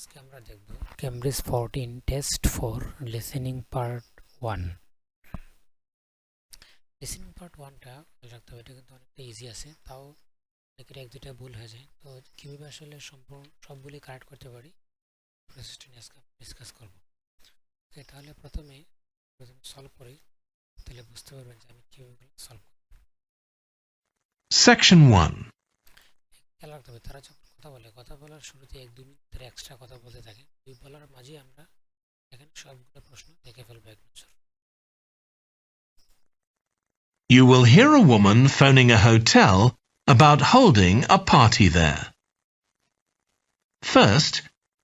আজকে আমরা দেখব Cambridge 14 test for listening part 1। Listening part 1টা রাখতে হবে, এটা কিন্তু অনেকটা ইজি আছে, তাও অনেকের এক দুইটা ভুল হয়ে যায়। তো কীভাবে আসলে সম্পূর্ণ সবগুলি কারেক্ট করতে পারি প্রসেসটা নিয়ে আজকে ডিসকাস করব। ওকে, তাহলে প্রথমে সলভ করি, তাহলে বুঝতে পারবেন যে আমি কীভাবে সলভ করব। Section 1. খেয়াল রাখতে হবে, তারা যখন কথা বলার শুরুতে 1-2 মিনিট ধরে এক্সট্রা কথা বলতে থাকে, ওই বলার মাঝে আমরা এখানে সবগুলো প্রশ্ন দেখে ফেলবো এক নজর। You will hear a woman phoning a hotel about holding a party there. First,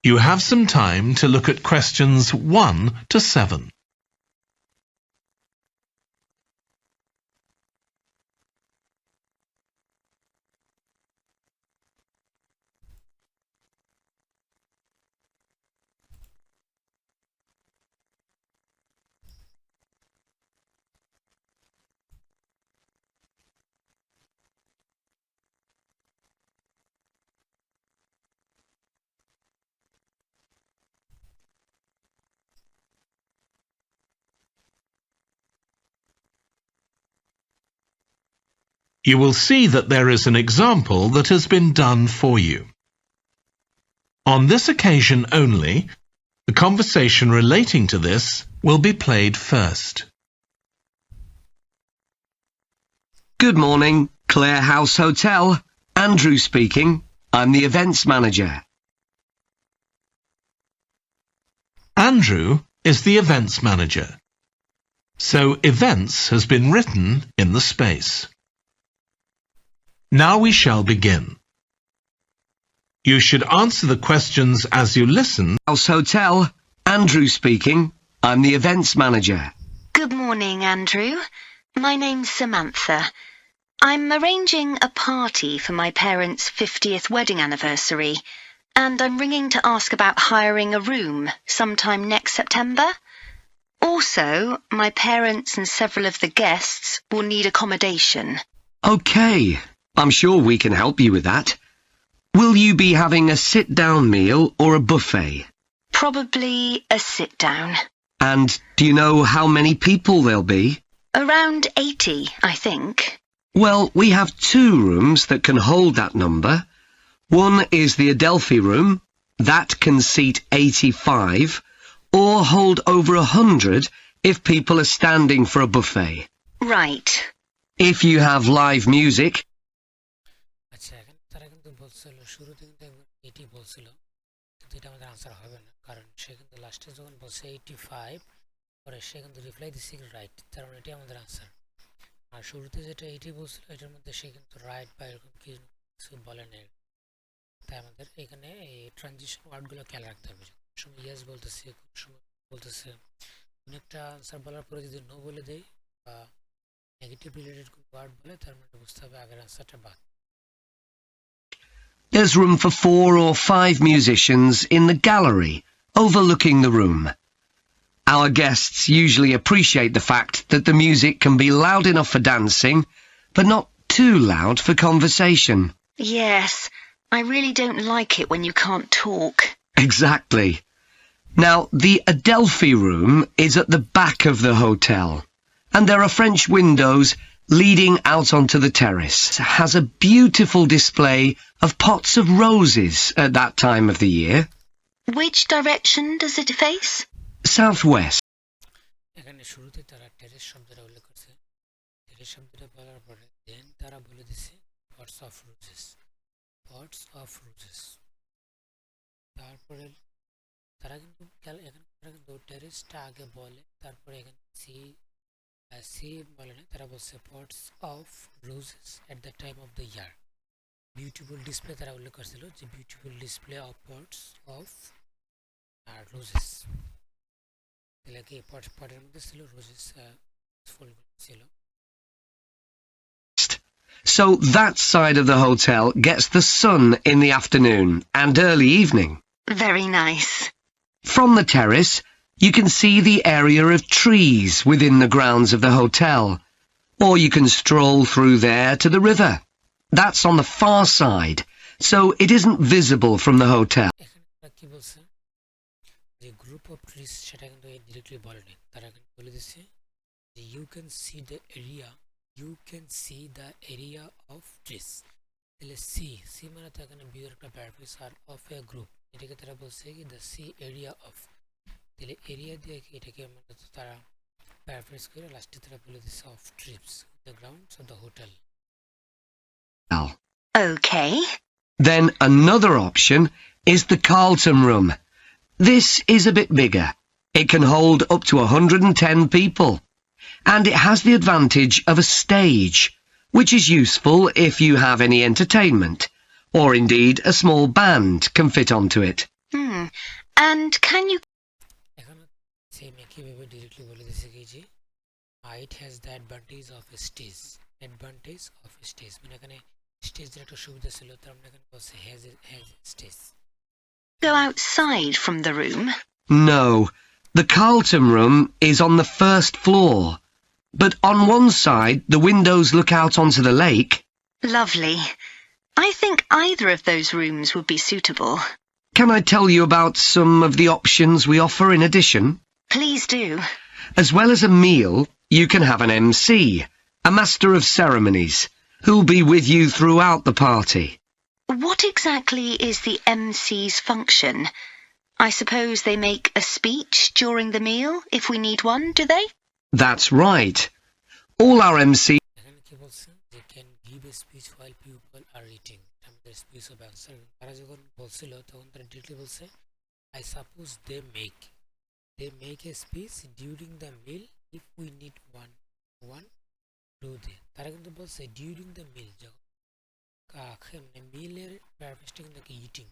you have some time to look at questions 1 to 7. You will see that there is an example that has been done for you. On this occasion only, the conversation relating to this will be played first. Good morning, Clare House Hotel. Andrew speaking. I'm the events manager. Andrew is the events manager. So events has been written in the space. Now we shall begin. You should answer the questions as you listen. House Hotel. Andrew speaking. I'm the events manager. Good morning, Andrew. My name's Samantha. I'm arranging a party for my parents' 50th wedding anniversary, and I'm ringing to ask about hiring a room sometime next September. Also, my parents and several of the guests will need accommodation. Okay, I'm sure we can help you with that. Will you be having a sit-down meal or a buffet? Probably a sit-down. And do you know how many people there'll be? Around 80, I think. Well, we have 2 rooms that can hold that number. One is the Adelphi room. That can seat 85, or hold over 100 if people are standing for a buffet. Right. If you have live music, আচ্ছা, এখন তারা কিন্তু বলছিল শুরুতে কিন্তু 80 বলছিল, কিন্তু এটা আমাদের আনসার হবে না, কারণ সে কিন্তু লাস্টে যখন বলছে 85 পরে সে কিন্তু রিপ্লাই দিচ্ছে রাইট, তার মানে এটাই আমাদের আনসার। আর শুরুতে যেটা 80 বলছিল এটার মধ্যে সে কিন্তু রাইট বা এরকম কিছু বলে নেই, তাই আমাদের এখানে এই ট্রানজিশন ওয়ার্ডগুলো খেয়াল রাখতে হবে। কোন সময় ইয়েস বলতেছে, কোন সময় বলতেছে, কোন একটা আনসার বলার পরে যদি নো বলে দেয় বা নেগেটিভ রিলেটেড কোন ওয়ার্ড বলে, তার মানে বুঝতে হবে আগের আনসারটা বাদ। there's room for 4 or 5 musicians in the gallery, overlooking the room. Our guests usually appreciate the fact that the music can be loud enough for dancing, but not too loud for conversation. Yes, I really don't like it when you can't talk. Exactly. Now, the Adelphi room is at the back of the hotel, and there are French windows leading out onto the terrace. It has a beautiful display of pots of roses at that time of the year. Which direction does it face? Southwest. এখানে শুরুতে তারা terrace শব্দটা উল্লেখ করছে, terrace শব্দটা বলার পরে দেন তারা বলে দিছে pots of roses, pots of roses. তারপরে তারা কিন্তু এখানে তারা কিন্তু টেরেসটা আগে বলে, তারপরে এখানে সি বলে না, তারা বলছে pots of roses at the time of the year. Beautiful display তারা উল্লেখ করছিল, যে beautiful display of pots of roses. এলাকে পটের মধ্যে ছিল রোজেস ফুলগুলো ছিল। So that side of the hotel gets the sun in the afternoon and early evening. Very nice. From the terrace, you can see the area of trees within the grounds of the hotel, or you can stroll through there to the river. That's on the far side, so it isn't visible from the hotel. এখানে কি বলছে যে group of trees সেটা কিন্তু directly বলেনি, তারা কিন্তু বলে দিচ্ছে যে you can see the area of trees. তাহলে সি মানে তো এখানে ভিউর একটা প্যারাফ্রেজ, আর অফ এ গ্রুপ এটাকে তারা বলছে কি দ্য সি এরিয়া অফ। তাহলে এরিয়া দিয়ে কি এটাকে মানে তারা প্যারাফ্রেজ করে লাস্টে তারা বলে দিচ্ছে of TRIPS the grounds of the hotel. Okay. Then another option is the Carlton Room. This is a bit bigger. It can hold up to 110 people. And it has the advantage of a stage, which is useful if you have any entertainment, or indeed a small band can fit onto it. And can you... এখন same একইভাবে directly বলে দিচ্ছে কি যে it has the advantage of a stage. মানে এখানে স্টেজের একটা সুবিধা ছিল, তার মানে এখানে বলছে has stage. go outside from the room? No, the Carlton Room is on the first floor. But on one side, the windows look out onto the lake. Lovely. I think either of those rooms would be suitable. Can I tell you about some of the options we offer in addition? Please do. As well as a meal, you can have an MC, a master of ceremonies, who'll be with you throughout the party. What exactly is the MC's function? I suppose they make a speech during the meal, if we need one, do they? That's right. All our MCs এখানে কি বলছে যে can give a speech while people are eating, আমাদের speech of answer. তারা যখন বলছিল তখন তারা ডিরেক্টলি বলছে I suppose they make a speech during the meal if we need one do they. তারা কিন্তু বলছে ডিউরিং দ্য মিল, যখন মানে মিলের প্যারাফ্রেজটা কিন্তু ইটিং,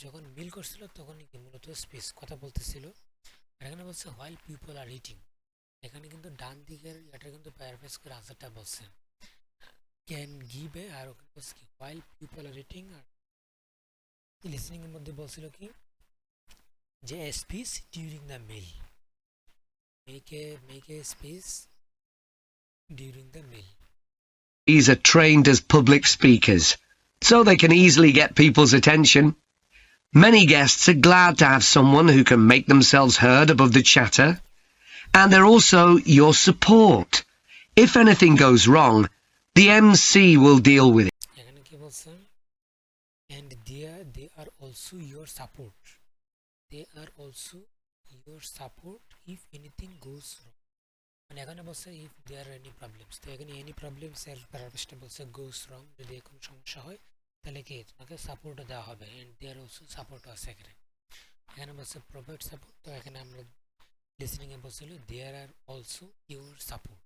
যখন মিল করছিল তখনই কি মূলত স্পিচ কথা বলতেছিল। আর এখানে বলছে হোয়াইল পিপল আর ইটিং, এখানে কিন্তু ডান দিকের এটা কিন্তু প্যারাফ্রেজ করে আনসারটা বলছে ক্যান গিভ এ, আর ওখানে বলছে কি হোয়াইল পিপল আর ইটিং, আর লিসনিং এর মধ্যে বলছিল কি যে speech during the meal, make a speech during the meal. are trained as public speakers, so they can easily get people's attention. Many guests are glad to have someone who can make themselves heard above the chatter. And they're also your support. If anything goes wrong, the MC will deal with it. এখানে কি বলছে and they are also your support. They are also your support if anything goes wrong. মানে এখানে বলছে if there are any problems, তো এখানে any problems এর প্যারাফ্রেজটা বলছে goes wrong, যদি কোনো সমস্যা হয় তাহলে কি তোমাকে সাপোর্ট দেওয়া হবে, and there also support আছে এখানে। এখানে বলছে provide support, তো এখানে আমরা লিসনিং এ বলছিল there are also your support.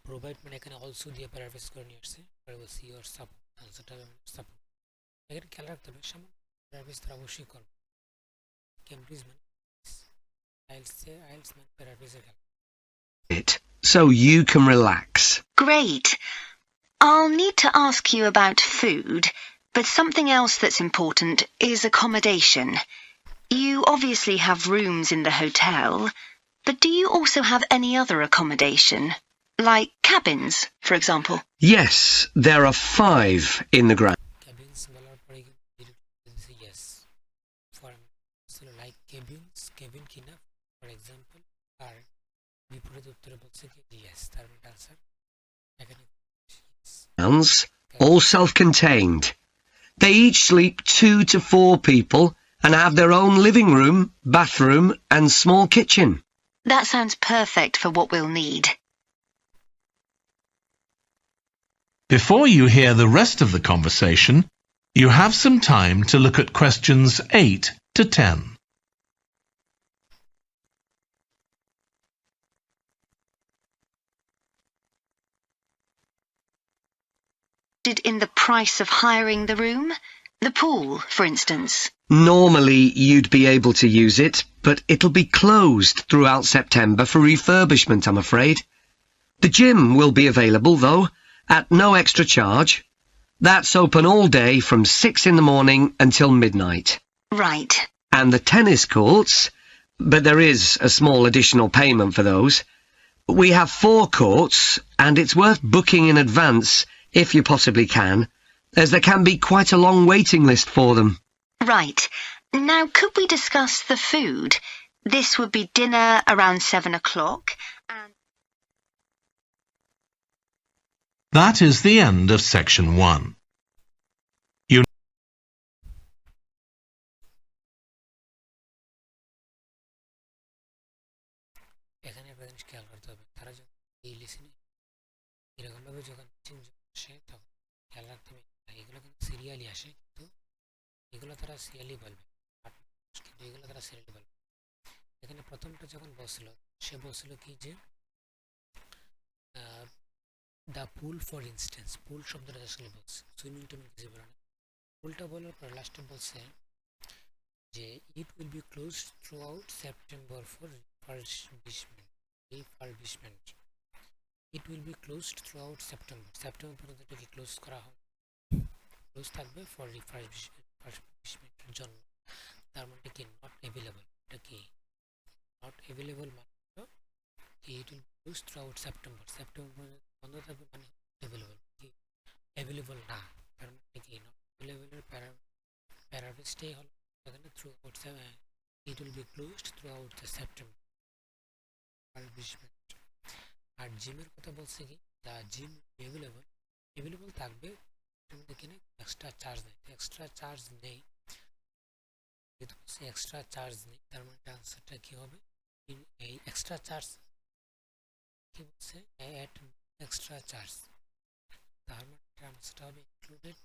Provide মানে এখানে অলসো দিয়ে প্যারাফ্রেজ করে নিয়ে আসছে, বলছি ইউর সাপোর্ট, আনসারটা সাপোর্ট। এখানে খেয়াল রাখতে হবে সামান্য প্যারাফ্রেজ তারা অবশ্যই করবে। কেমব্রিজ মানে আইএলস মানে প্যারাফ্রেজের খেলা। So you can relax. Great. I'll need to ask you about food, but something else that's important is accommodation. You obviously have rooms in the hotel, but do you also have any other accommodation? Like cabins, for example? Yes, there are 5 in the ground. Cabins বলার পরে কিন্তু yes. For like cabin কিনা for example, আর বিপরীত উত্তরে বলছে কি yes, তার মানে আনসার এখানে all self-contained. They each sleep 2 to 4 people and have their own living room, bathroom and small kitchen. That sounds perfect for what we'll need. Before you hear the rest of the conversation, you have some time to look at questions 8 to 10. In the price of hiring the room? The pool, for instance? Normally you'd be able to use it, but it'll be closed throughout September for refurbishment, I'm afraid. The gym will be available, though, at no extra charge. That's open all day from 6 in the morning until midnight. Right. And the tennis courts, but there is a small additional payment for those. We have 4 courts, and it's worth booking in advance if you possibly can, as there can be quite a long waiting list for them. Right. Now, could we discuss the food? This would be dinner around 7 o'clock, and That is the end of section 1. এখানে একটা জিনিস খেয়াল করতে হবে, তারা যখন এই লিসেনে এরকমভাবে যখন আসে তখন খেয়াল রাখতে হবে এগুলো কিন্তু সিরিয়ালি আসে, কিন্তু এগুলো তারা সিরিয়ালি বলবে, কিন্তু এগুলো তারা সিরিয়ালি বলবে। এখানে প্রথমটা যখন বলছিল, সে বলছিল কি যে দ্য পুল ফর ইনস্টেন্স, পুল শব্দটা আসলে বলছে, সুইমিং টুইমিং কিছু বলে না। পুলটা বলার পর লাস্টে বলছে যে it will be close throughout September for refurbishment. It will be closed throughout September পর্যন্ত এটাকে ক্লোজ করা হবে, ক্লোজ থাকবে ফর রিফার্বিশমেন্টের জন্য। তার মানে কি নট অ্যাভেলেবল, এটা কি নট অ্যাভেলেবল মানে কি it will close throughout September বন্ধ থাকবে মানে অ্যাভেলেবল, কি অ্যাভেলেবল না, তার মানে কি নট অ্যাভেলেবলের প্যারাফ্রেজটাই হলো এখানে throughout, it will be closed throughout the September. আর জিমের কথা বলছে কি দ্য জিম অ্যাভেলেবল থাকবে, এখানে এক্সট্রা চার্জ নেই, এক্সট্রা চার্জ নেই, যেহেতু এক্সট্রা চার্জ নেই তার মানে আনসারটা কি হবে, এই এক্সট্রা চার্জ কি বলছে, অ্যাট এক্সট্রা চার্জ, তার মানে আনসারটা হবে ইনক্লুডেড